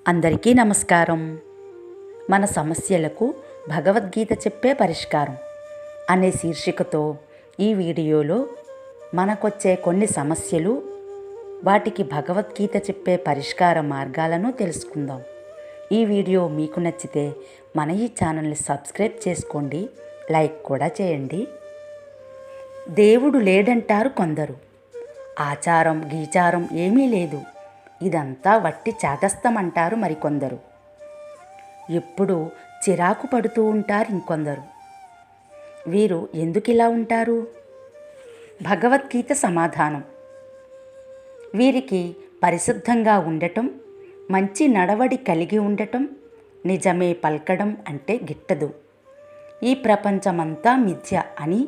అందరికీ నమస్కారం. మన సమస్యలకు భగవద్గీత చెప్పే పరిష్కారం అనే శీర్షికతో ఈ వీడియోలో మనకొచ్చే కొన్ని సమస్యలు, వాటికి భగవద్గీత చెప్పే పరిష్కార మార్గాలను తెలుసుకుందాం. ఈ వీడియో మీకు నచ్చితే మన ఈ ఛానల్ని సబ్స్క్రైబ్ చేసుకోండి, లైక్ కూడా చేయండి. దేవుడు లేడంటారు కొందరు. ఆచారం గీచారం ఏమీ లేదు, ఇదంతా వట్టి చాదస్తమంటారు మరికొందరు. ఎప్పుడు చిరాకు పడుతూ ఉంటారు ఇంకొందరు. వీరు ఎందుకిలా ఉంటారు? భగవద్గీత సమాధానం: వీరికి పరిశుద్ధంగా ఉండటం, మంచి నడవడి కలిగి ఉండటం, నిజమే పలకడం అంటే గిట్టదు. ఈ ప్రపంచమంతా మిథ్య అని,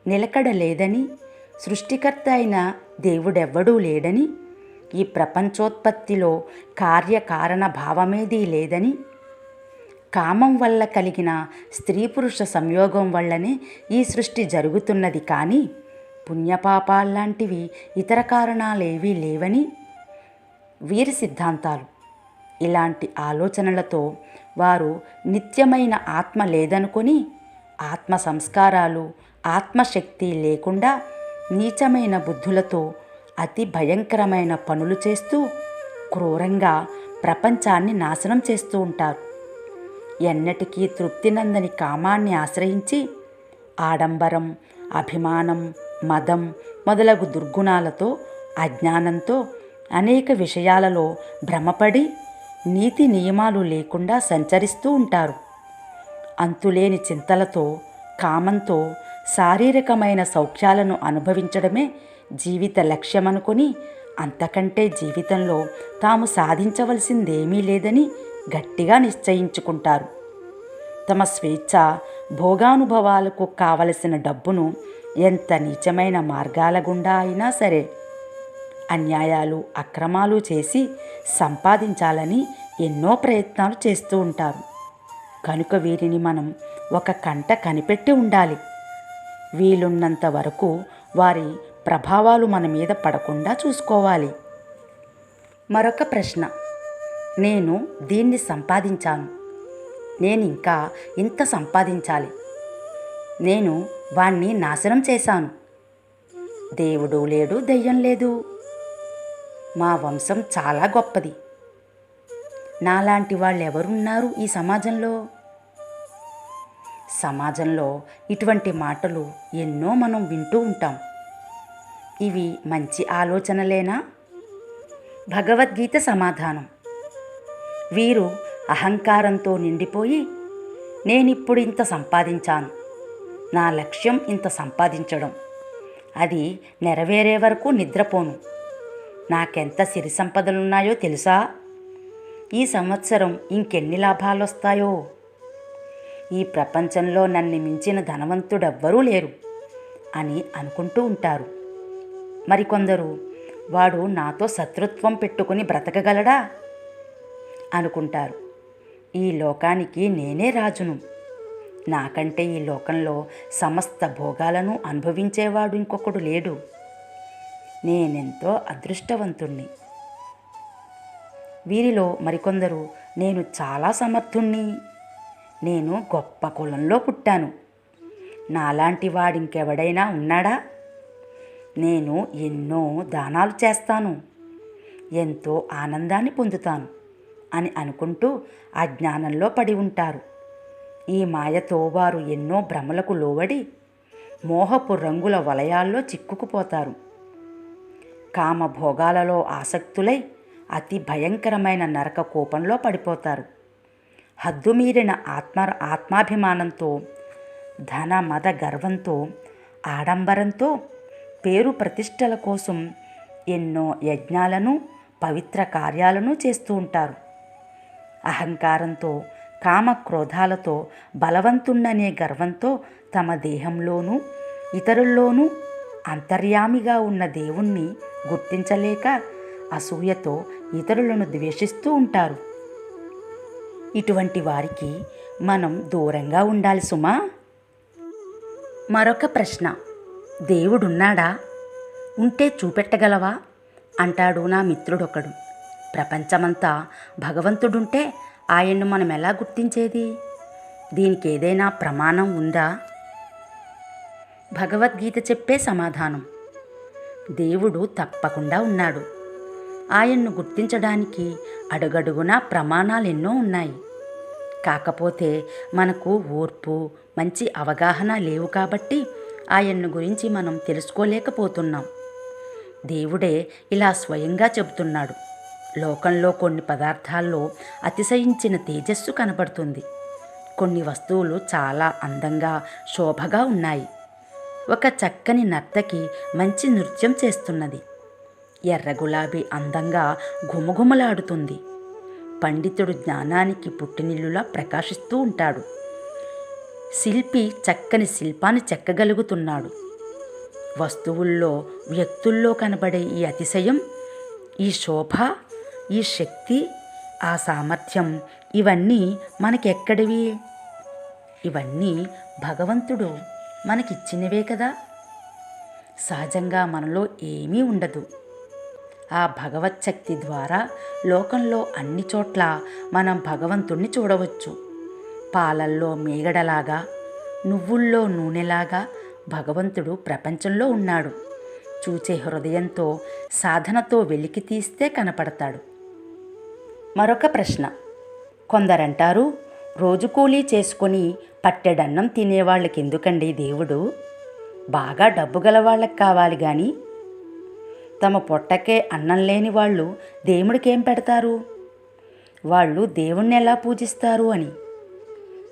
నిలకడ లేదని, సృష్టికర్త అయిన దేవుడెవ్వడూ లేడని, ఈ ప్రపంచోత్పత్తిలో కార్యకారణ భావమేదీ లేదని, కామం వల్ల కలిగిన స్త్రీ పురుష సంయోగం వల్లనే ఈ సృష్టి జరుగుతున్నది కానీ పుణ్యపాపాల్లాంటివి ఇతర కారణాలేవీ లేవని వీరి సిద్ధాంతాలు. ఇలాంటి ఆలోచనలతో వారు నిత్యమైన ఆత్మ లేదనుకొని, ఆత్మ సంస్కారాలు ఆత్మశక్తి లేకుండా నీచమైన బుద్ధులతో అతి భయంకరమైన పనులు చేస్తూ క్రూరంగా ప్రపంచాన్ని నాశనం చేస్తూ ఉంటారు. ఎన్నటికీ తృప్తినందని కామాన్ని ఆశ్రయించి ఆడంబరం, అభిమానం, మదం మొదలగు దుర్గుణాలతో, అజ్ఞానంతో అనేక విషయాలలో భ్రమపడి నీతి నియమాలు లేకుండా సంచరిస్తూ ఉంటారు. అంతులేని చింతలతో, కామంతో శారీరకమైన సౌఖ్యాలను అనుభవించడమే జీవిత లక్ష్యమనుకొని, అంతకంటే జీవితంలో తాము సాధించవలసిందేమీ లేదని గట్టిగా నిశ్చయించుకుంటారు. తమ స్వేచ్ఛ భోగానుభవాలకు కావలసిన డబ్బును ఎంత నీచమైన మార్గాల గుండా అయినా సరే అన్యాయాలు అక్రమాలు చేసి సంపాదించాలని ఎన్నో ప్రయత్నాలు చేస్తూ ఉంటారు. కనుక వీరిని మనం ఒక కంట కనిపెట్టి ఉండాలి. వీలున్నంత వరకు వారి ప్రభావాలు మన మీద పడకుండా చూసుకోవాలి. మరొక ప్రశ్న: నేను దీన్ని సంపాదించాను, నేను ఇంకా ఇంత సంపాదించాలి, నేను వాణ్ణి నాశనం చేశాను, దేవుడు లేడు దెయ్యం లేదు, మా వంశం చాలా గొప్పది, నాలాంటి వాళ్ళు ఎవరున్నారు ఈ సమాజంలో? సమాజంలో ఇటువంటి మాటలు ఎన్నో మనం వింటూ ఉంటాం. ఇవి మంచి ఆలోచనలేనా? భగవద్గీత సమాధానం: వీరు అహంకారంతో నిండిపోయి, నేనిప్పుడు ఇంత సంపాదించాను, నా లక్ష్యం ఇంత సంపాదించడం, అది నెరవేరే వరకు నిద్రపోను, నాకెంత సిరి సంపదలున్నాయో తెలుసా, ఈ సంవత్సరం ఇంకెన్ని లాభాలొస్తాయో, ఈ ప్రపంచంలో నన్ను మించిన ధనవంతుడెవ్వరూ లేరు అని అనుకుంటూ ఉంటారు. మరికొందరు, వాడు నాతో శత్రుత్వం పెట్టుకుని బ్రతకగలడా అనుకుంటారు. ఈ లోకానికి నేనే రాజును, నాకంటే ఈ లోకంలో సమస్త భోగాలను అనుభవించేవాడు ఇంకొకడు లేడు, నేనెంతో అదృష్టవంతుణ్ణి. వీరిలో మరికొందరు, నేను చాలా సమర్థుణ్ణి, నేను గొప్ప కులంలో పుట్టాను, నాలాంటి వాడింకెవడైనా ఉన్నాడా, నేను ఎన్నో దానాలు చేస్తాను, ఎంతో ఆనందాన్ని పొందుతాను అని అనుకుంటూ అజ్ఞానంలో పడి ఉంటారు. ఈ మాయతో వారు ఎన్నో భ్రమలకు లోబడి మోహపు రంగుల వలయాల్లో చిక్కుకుపోతారు. కామభోగాలలో ఆసక్తులై అతి భయంకరమైన నరక కూపంలో పడిపోతారు. హద్దుమీరిన ఆత్మాభిమానంతో, ధన మద గర్వంతో, ఆడంబరంతో, పేరు ప్రతిష్టల కోసం ఎన్నో యజ్ఞాలను పవిత్ర కార్యాలను చేస్తూ ఉంటారు. అహంకారంతో, కామక్రోధాలతో, బలవంతుణ్ణనే గర్వంతో తమ దేహంలోనూ ఇతరుల్లోనూ అంతర్యామిగా ఉన్న దేవుణ్ణి గుర్తించలేక అసూయతో ఇతరులను ద్వేషిస్తూ ఉంటారు. ఇటువంటి వారికి మనం దూరంగా ఉండాలి సుమా. మరొక ప్రశ్న: దేవుడున్నాడా, ఉంటే చూపెట్టగలవా అంటాడు నా మిత్రుడొకడు. ప్రపంచమంతా భగవంతుడుంటే ఆయన్ను మనం ఎలా గుర్తించేది? దీనికి ఏదైనా ప్రమాణం ఉందా? భగవద్గీత చెప్పే సమాధానం: దేవుడు తప్పకుండా ఉన్నాడు. ఆయన్ను గుర్తించడానికి అడుగడుగునా ప్రమాణాలు ఎన్నో ఉన్నాయి. కాకపోతే మనకు ఓర్పు, మంచి అవగాహన లేవు కాబట్టి ఆయన్ను గురించి మనం తెలుసుకోలేకపోతున్నాం. దేవుడే ఇలా స్వయంగా చెబుతున్నాడు. లోకంలో కొన్ని పదార్థాల్లో అతిశయించిన తేజస్సు కనబడుతుంది. కొన్ని వస్తువులు చాలా అందంగా, శోభగా ఉన్నాయి. ఒక చక్కని నర్తకి మంచి నృత్యం చేస్తున్నది. ఎర్ర గులాబీ అందంగా ఘుమఘుమలాడుతుంది. పండితుడు జ్ఞానానికి పుట్టినిల్లులా ప్రకాశిస్తూ ఉంటాడు. శిల్పి చక్కని శిల్పాన్ని చెక్కగలుగుతున్నాడు. వస్తువుల్లో, వ్యక్తుల్లో కనబడే ఈ అతిశయం, ఈ శోభ, ఈ శక్తి, ఆ సామర్థ్యం ఇవన్నీ మనకెక్కడివి? ఇవన్నీ భగవంతుడు మనకిచ్చినవే కదా. సహజంగా మనలో ఏమీ ఉండదు. ఆ భగవచ్చక్తి ద్వారా లోకంలో అన్ని చోట్ల మనం భగవంతుణ్ణి చూడవచ్చు. పాలల్లో మేగడలాగా, నువ్వుల్లో నూనెలాగా భగవంతుడు ప్రపంచంలో ఉన్నాడు. చూచే హృదయంతో, సాధనతో వెలికి తీస్తే కనపడతాడు. మరొక ప్రశ్న. కొందరంటారు, రోజు కూలీ చేసుకొని పట్టెడన్నం తినేవాళ్ళకి ఎందుకండి దేవుడు? బాగా డబ్బు గల వాళ్ళకి కావాలి కానీ తమ పొట్టకే అన్నం లేని వాళ్ళు దేవుడికేం పెడతారు? వాళ్ళు దేవుణ్ణి ఎలా పూజిస్తారు అని.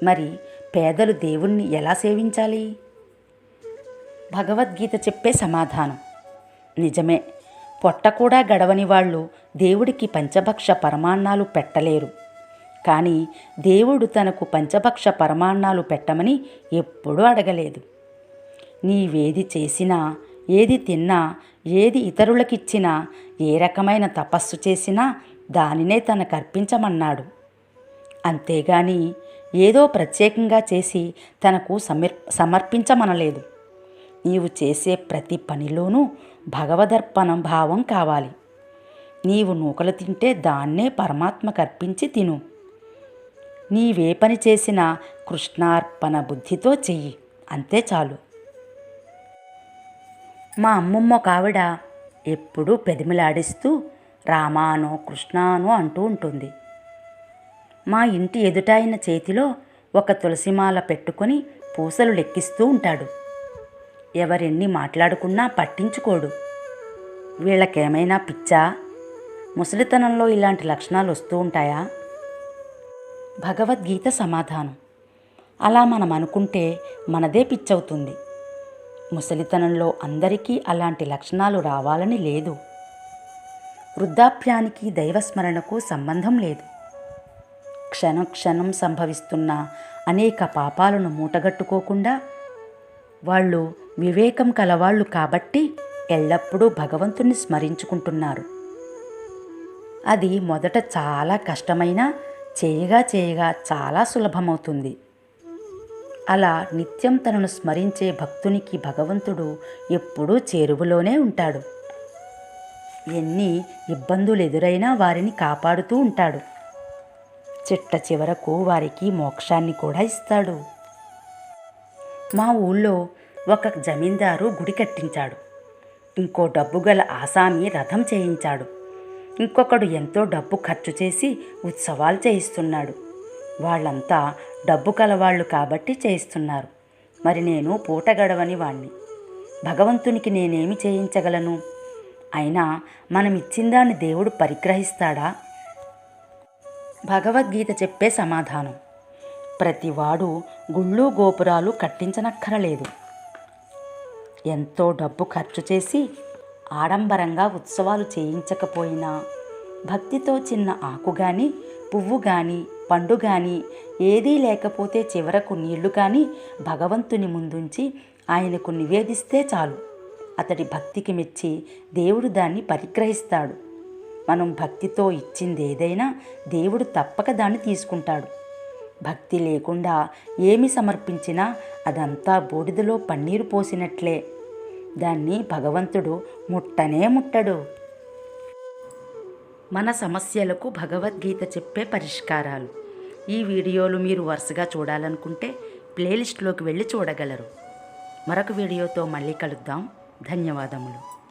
మరి పేదలు దేవుణ్ణి ఎలా సేవించాలి? భగవద్గీత చెప్పే సమాధానం: నిజమే, పొట్ట కూడా గడవని వాళ్ళు దేవుడికి పంచభక్ష పరమాన్నాలు పెట్టలేరు. కానీ దేవుడు తనకు పంచభక్ష పరమాన్నాలు పెట్టమని ఎప్పుడూ అడగలేదు. నీవేది చేసినా, ఏది తిన్నా, ఏది ఇతరులకిచ్చినా, ఏ రకమైన తపస్సు చేసినా దానినే తనకు అర్పించమన్నాడు. అంతేగాని ఏదో ప్రత్యేకంగా చేసి తనకు సమర్పించమనలేదు. నీవు చేసే ప్రతి పనిలోనూ భగవదర్పణం భావం కావాలి. నీవు నూకలు తింటే దాన్నే పరమాత్మకు అర్పించి తిను. నీవే పని చేసినా కృష్ణార్పణ బుద్ధితో చెయ్యి, అంతే చాలు. మా అమ్మమ్మ ఒక ఆవిడ ఎప్పుడూ పెదిమిలాడిస్తూ రామానో కృష్ణానో అంటూ ఉంటుంది. మా ఇంటి ఎదుటాయన చేతిలో ఒక తులసిమాల పెట్టుకొని పూసలు లెక్కిస్తూ ఉంటాడు. ఎవరెన్ని మాట్లాడుకున్నా పట్టించుకోడు. వీళ్ళకేమైనా పిచ్చా? ముసలితనంలో ఇలాంటి లక్షణాలు వస్తూ ఉంటాయా? భగవద్గీత సమాధానం: అలా మనం అనుకుంటే మనదే పిచ్చవుతుంది. ముసలితనంలో అందరికీ అలాంటి లక్షణాలు రావాలని లేదు. వృద్ధాప్యానికి దైవస్మరణకు సంబంధం లేదు. క్షణం సంభవిస్తున్న అనేక పాపాలను మూటగట్టుకోకుండా వాళ్ళు వివేకం కలవాళ్ళు కాబట్టి ఎల్లప్పుడూ భగవంతుణ్ణి స్మరించుకుంటున్నారు. అది మొదట చాలా కష్టమైనా చేయగా చాలా సులభమవుతుంది. అలా నిత్యం తనను స్మరించే భక్తునికి భగవంతుడు ఎప్పుడూ చేరువలోనే ఉంటాడు. ఎన్ని ఇబ్బందులు ఎదురైనా వారిని కాపాడుతూ ఉంటాడు. చిట్ట చివరకు వారికి మోక్షాన్ని కూడా ఇస్తాడు. మా ఊళ్ళో ఒక జమీందారు గుడి కట్టించాడు. ఇంకో డబ్బుగల ఆసామి రథం చేయించాడు. ఇంకొకడు ఎంతో డబ్బు ఖర్చు చేసి ఉత్సవాలు చేయిస్తున్నాడు. వాళ్ళంతా డబ్బు కలవాళ్ళు కాబట్టి చేయిస్తున్నారు. మరి నేను పూట గడవని వాణ్ణి. భగవంతునికి నేనేమి చేయించగలను? అయినా మనం ఇచ్చిందాన్ని దేవుడు పరిగ్రహిస్తాడా? భగవద్గీత చెప్పే సమాధానం: ప్రతివాడు గుళ్ళు గోపురాలు కట్టించనక్కరలేదు. ఎంతో డబ్బు ఖర్చు చేసి ఆడంబరంగా ఉత్సవాలు చేయించకపోయినా భక్తితో చిన్న ఆకు కానీ, పువ్వు కానీ, పండు కానీ ఏదీ లేకపోతే చివరకు నీళ్లు కానీ భగవంతుని ముందుంచి ఆయనకు నివేదిస్తే చాలు. అతడి భక్తికి మెచ్చి దేవుడు దాన్ని పరిగ్రహిస్తాడు. మనం భక్తితో ఇచ్చింది ఏదైనా దేవుడు తప్పక దాన్ని తీసుకుంటాడు. భక్తి లేకుండా ఏమి సమర్పించినా అదంతా బూడిదలో పన్నీరు పోసినట్లే. దాన్ని భగవంతుడు ముట్టనే ముట్టడు. మన సమస్యలకు భగవద్గీత చెప్పే పరిష్కారాలు. ఈ వీడియోలు మీరు వరుసగా చూడాలనుకుంటే ప్లేలిస్ట్లోకి వెళ్ళి చూడగలరు. మరొక వీడియోతో మళ్ళీ కలుద్దాం. ధన్యవాదములు.